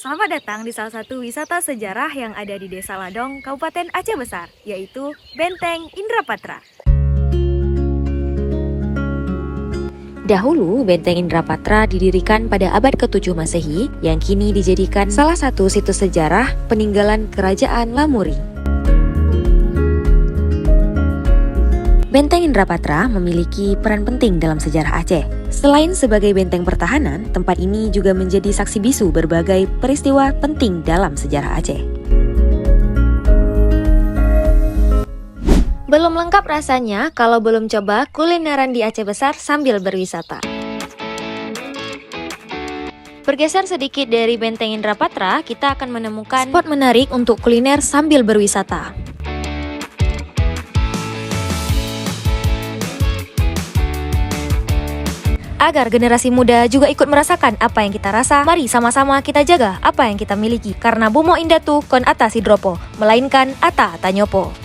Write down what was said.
Selamat datang di salah satu wisata sejarah yang ada di Desa Ladong, Kabupaten Aceh Besar, yaitu Benteng Indrapatra. Dahulu, Benteng Indrapatra didirikan pada abad ke-7 Masehi yang kini dijadikan salah satu situs sejarah peninggalan Kerajaan Lamuri. Benteng Indrapatra memiliki peran penting dalam sejarah Aceh. Selain sebagai benteng pertahanan, tempat ini juga menjadi saksi bisu berbagai peristiwa penting dalam sejarah Aceh. Belum lengkap rasanya kalau belum coba kulineran di Aceh Besar sambil berwisata. Bergeser sedikit dari Benteng Indrapatra, kita akan menemukan spot menarik untuk kuliner sambil berwisata. Agar generasi muda juga ikut merasakan apa yang kita rasa, mari sama-sama kita jaga apa yang kita miliki. Karena Bumo Indatu kon ata sidropo, melainkan ata tanyopo.